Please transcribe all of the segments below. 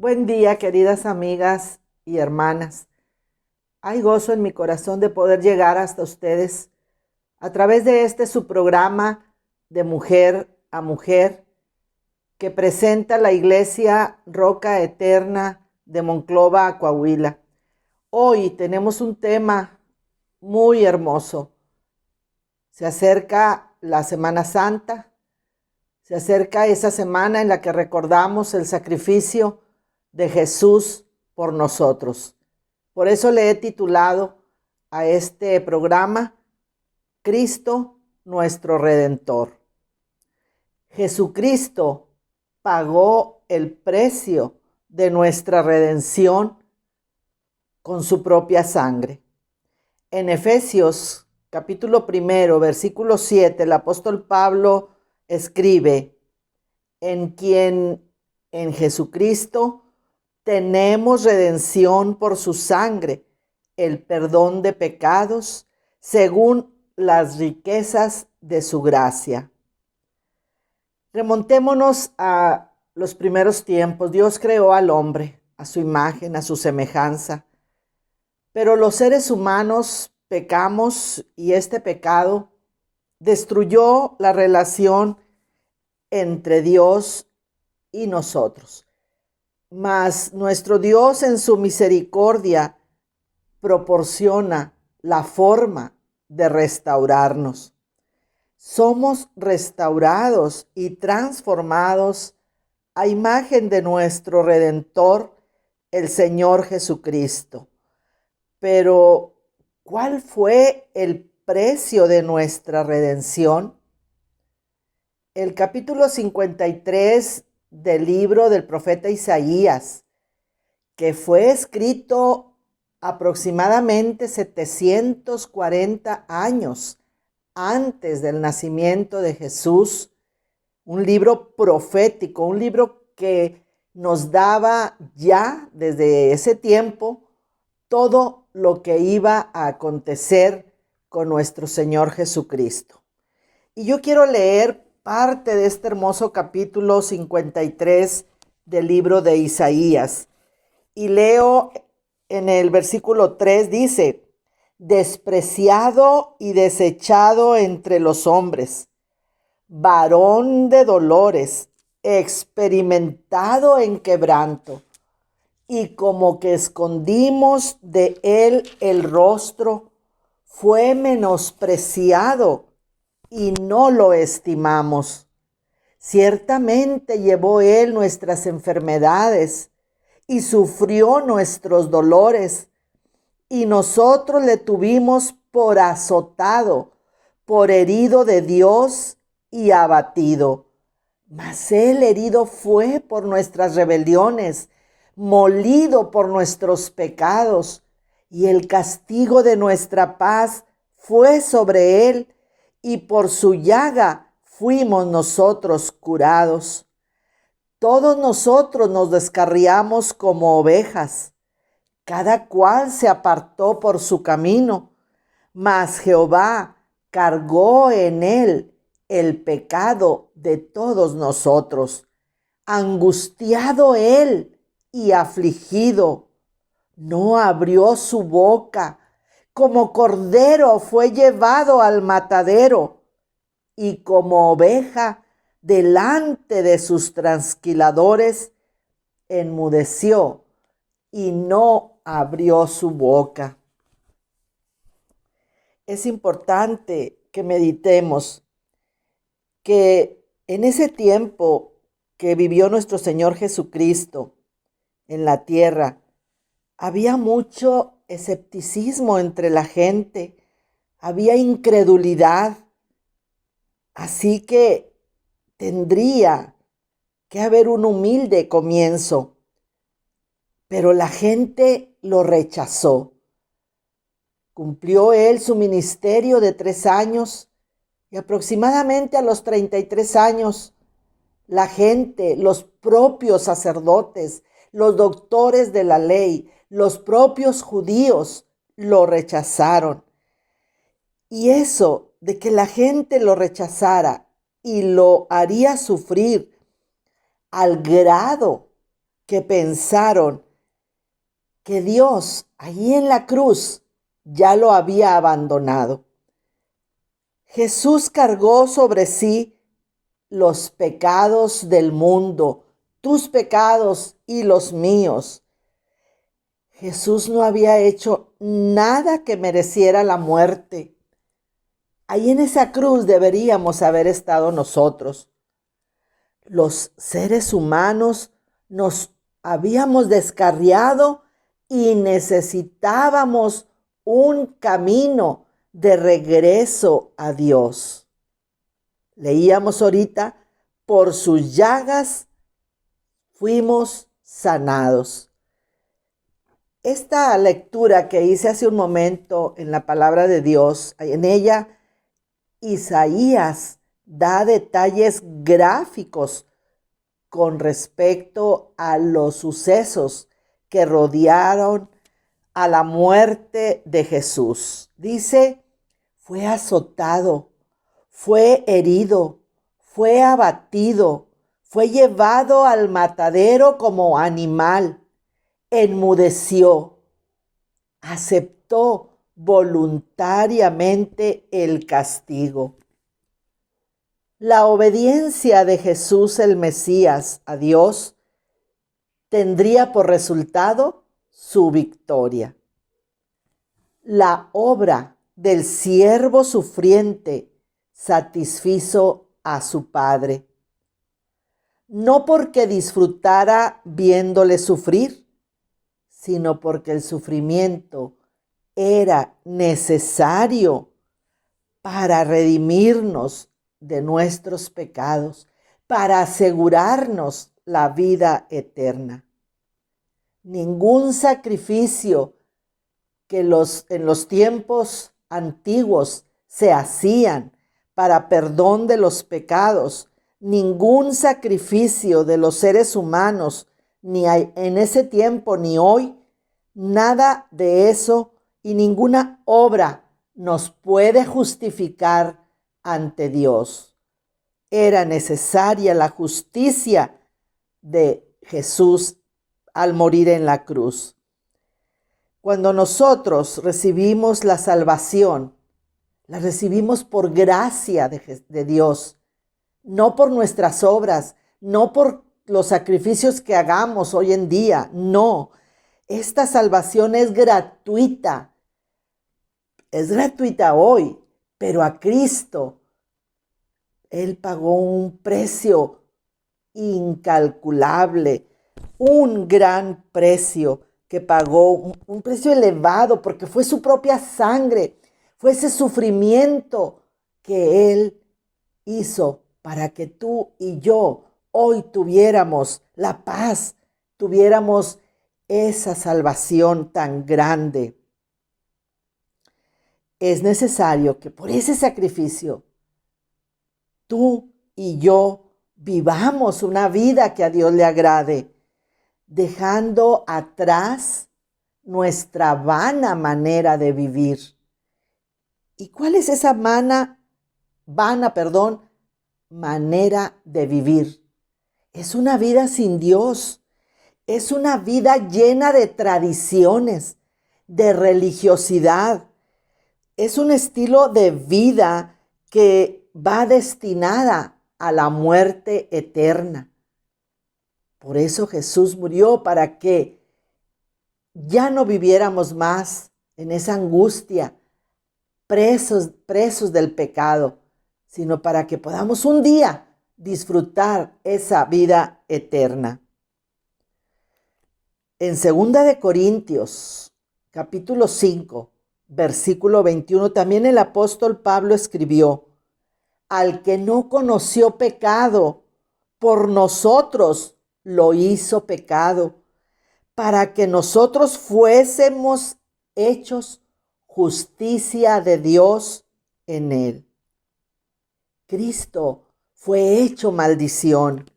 Buen día, queridas amigas y hermanas. Hay gozo en mi corazón de poder llegar hasta ustedes a través de su programa de mujer a mujer que presenta la Iglesia Roca Eterna de Monclova, Coahuila. Hoy tenemos un tema muy hermoso. Se acerca la Semana Santa, se acerca esa semana en la que recordamos el sacrificio de Jesús por nosotros. Por eso le he titulado a este programa Cristo nuestro Redentor. Jesucristo pagó el precio de nuestra redención con su propia sangre. En Efesios capítulo 1, versículo 7, el apóstol Pablo escribe: en Jesucristo tenemos redención por su sangre, el perdón de pecados, según las riquezas de su gracia. Remontémonos a los primeros tiempos. Dios creó al hombre a su imagen, a su semejanza. Pero los seres humanos pecamos y este pecado destruyó la relación entre Dios y nosotros. Mas nuestro Dios en su misericordia proporciona la forma de restaurarnos. Somos restaurados y transformados a imagen de nuestro Redentor, el Señor Jesucristo. Pero, ¿cuál fue el precio de nuestra redención? El capítulo 53 del libro del profeta Isaías, que fue escrito aproximadamente 740 años antes del nacimiento de Jesús, un libro profético, un libro que nos daba ya desde ese tiempo todo lo que iba a acontecer con nuestro Señor Jesucristo. Y yo quiero leer parte de este hermoso capítulo 53 del libro de Isaías. Y leo en el versículo 3, dice: despreciado y desechado entre los hombres, varón de dolores, experimentado en quebranto, y como que escondimos de él el rostro, fue menospreciado y no lo estimamos. Ciertamente llevó él nuestras enfermedades y sufrió nuestros dolores, y nosotros le tuvimos por azotado, por herido de Dios y abatido. Mas él herido fue por nuestras rebeliones, molido por nuestros pecados, y el castigo de nuestra paz fue sobre él, y por su llaga fuimos nosotros curados. Todos nosotros nos descarriamos como ovejas, cada cual se apartó por su camino, mas Jehová cargó en él el pecado de todos nosotros. Angustiado él y afligido, no abrió su boca. Como cordero fue llevado al matadero, y como oveja delante de sus trasquiladores, enmudeció y no abrió su boca. Es importante que meditemos que en ese tiempo que vivió nuestro Señor Jesucristo en la tierra, había mucho escepticismo entre la gente, había incredulidad. Así que tendría que haber un humilde comienzo, pero la gente lo rechazó. Cumplió él su ministerio de 3 años y aproximadamente a los 33 años, la gente, los propios sacerdotes, los doctores de la ley, los propios judíos lo rechazaron. Y eso de que la gente lo rechazara y lo haría sufrir al grado que pensaron que Dios allí en la cruz ya lo había abandonado. Jesús cargó sobre sí los pecados del mundo, tus pecados y los míos. Jesús no había hecho nada que mereciera la muerte. Ahí en esa cruz deberíamos haber estado nosotros. Los seres humanos nos habíamos descarriado y necesitábamos un camino de regreso a Dios. Leíamos ahorita, por sus llagas fuimos sanados. Esta lectura que hice hace un momento en la palabra de Dios, en ella Isaías da detalles gráficos con respecto a los sucesos que rodearon a la muerte de Jesús. Dice, fue azotado, fue herido, fue abatido, fue llevado al matadero como animal, enmudeció, aceptó voluntariamente el castigo. La obediencia de Jesús el Mesías a Dios tendría por resultado su victoria. La obra del siervo sufriente satisfizo a su Padre, no porque disfrutara viéndole sufrir, sino porque el sufrimiento era necesario para redimirnos de nuestros pecados, para asegurarnos la vida eterna. Ningún sacrificio que en los tiempos antiguos se hacían para perdón de los pecados, ningún sacrificio de los seres humanos, ni en ese tiempo ni hoy, nada de eso y ninguna obra nos puede justificar ante Dios. Era necesaria la justicia de Jesús al morir en la cruz. Cuando nosotros recibimos la salvación, la recibimos por gracia de Dios, no por nuestras obras, no por los sacrificios que hagamos hoy en día, no. Esta salvación es gratuita hoy, pero a Cristo, Él pagó un precio incalculable, un gran precio que pagó, un precio elevado, porque fue su propia sangre, fue ese sufrimiento que Él hizo para que tú y yo hoy tuviéramos la paz, tuviéramos esa salvación tan grande. Es necesario que por ese sacrificio tú y yo vivamos una vida que a Dios le agrade, dejando atrás nuestra vana manera de vivir. ¿Y cuál es esa manera de vivir? Es una vida sin Dios, es una vida llena de tradiciones, de religiosidad. Es un estilo de vida que va destinada a la muerte eterna. Por eso Jesús murió, para que ya no viviéramos más en esa angustia, presos del pecado, sino para que podamos un día disfrutar esa vida eterna. En 2 de Corintios, capítulo 5, versículo 21, también el apóstol Pablo escribió: al que no conoció pecado, por nosotros lo hizo pecado, para que nosotros fuésemos hechos justicia de Dios en él. Cristo fue hecho maldición.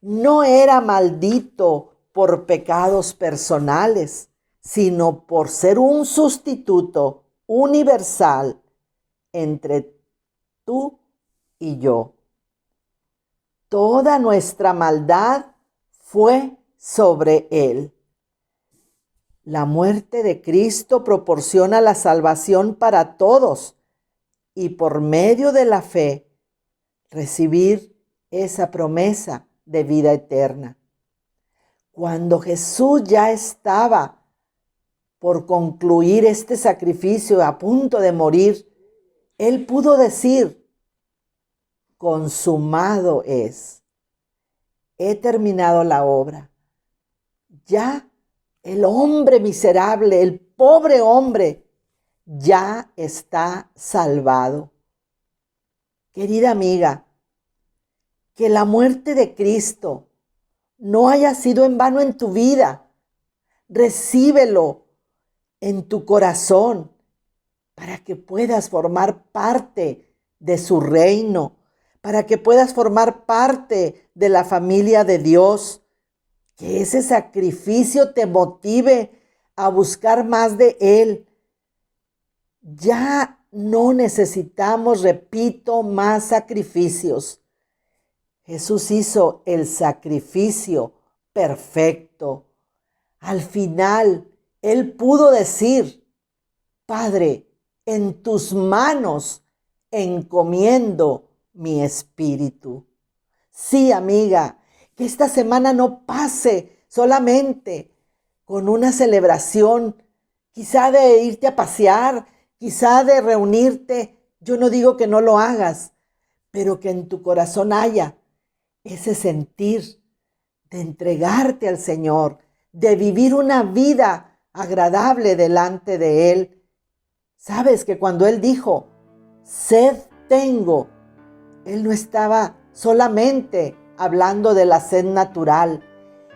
No era maldito por pecados personales, sino por ser un sustituto universal entre tú y yo. Toda nuestra maldad fue sobre él. La muerte de Cristo proporciona la salvación para todos y por medio de la fe recibir esa promesa de vida eterna. Cuando Jesús ya estaba por concluir este sacrificio, a punto de morir, Él pudo decir: consumado es. He terminado la obra. Ya el hombre miserable, el pobre hombre, ya está salvado. Querida amiga, que la muerte de Cristo no haya sido en vano en tu vida. Recíbelo en tu corazón para que puedas formar parte de su reino, para que puedas formar parte de la familia de Dios. Que ese sacrificio te motive a buscar más de Él. Ya no necesitamos, repito, más sacrificios. Jesús hizo el sacrificio perfecto. Al final, Él pudo decir: Padre, en tus manos encomiendo mi espíritu. Sí, amiga, que esta semana no pase solamente con una celebración, quizá de irte a pasear, quizá de reunirte. Yo no digo que no lo hagas, pero que en tu corazón haya ese sentir de entregarte al Señor, de vivir una vida agradable delante de Él. Sabes que cuando Él dijo: sed tengo, Él no estaba solamente hablando de la sed natural.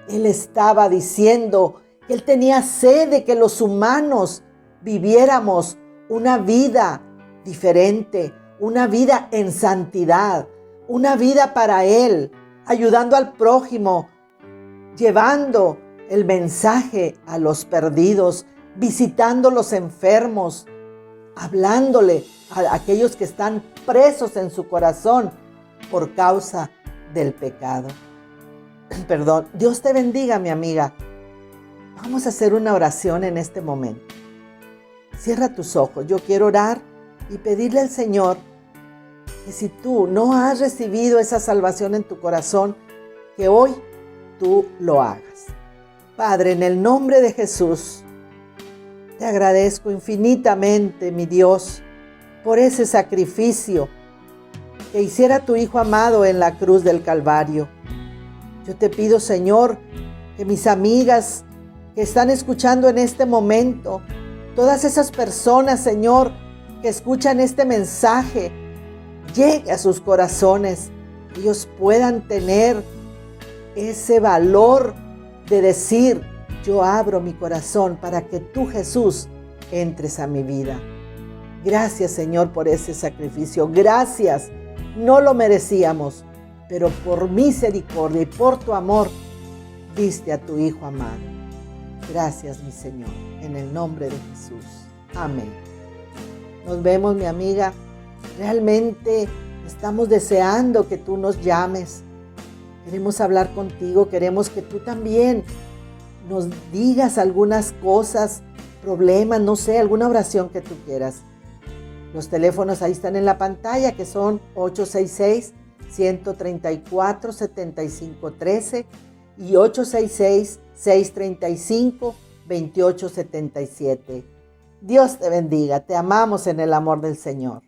Él estaba diciendo que Él tenía sed de que los humanos viviéramos una vida diferente, una vida en santidad, una vida para Él, ayudando al prójimo, llevando el mensaje a los perdidos, visitando los enfermos, hablándole a aquellos que están presos en su corazón por causa del pecado. Perdón. Dios te bendiga, mi amiga. Vamos a hacer una oración en este momento. Cierra tus ojos. Yo quiero orar y pedirle al Señor que si tú no has recibido esa salvación en tu corazón, que hoy tú lo hagas. Padre, en el nombre de Jesús, te agradezco infinitamente, mi Dios, por ese sacrificio que hiciera tu Hijo amado en la cruz del Calvario. Yo te pido, Señor, que mis amigas que están escuchando en este momento, todas esas personas, Señor, que escuchan este mensaje, llegue a sus corazones, que ellos puedan tener ese valor de decir: yo abro mi corazón para que tú, Jesús, entres a mi vida. Gracias, Señor, por ese sacrificio. Gracias. No lo merecíamos, pero por misericordia y por tu amor diste a tu Hijo amado. Gracias, mi Señor, en el nombre de Jesús. Amén. Nos vemos, mi amiga. Realmente estamos deseando que tú nos llames. Queremos hablar contigo, queremos que tú también nos digas algunas cosas, problemas, no sé, alguna oración que tú quieras. Los teléfonos ahí están en la pantalla, que son 866-134-7513 y 866-635-2877. Dios te bendiga, te amamos en el amor del Señor.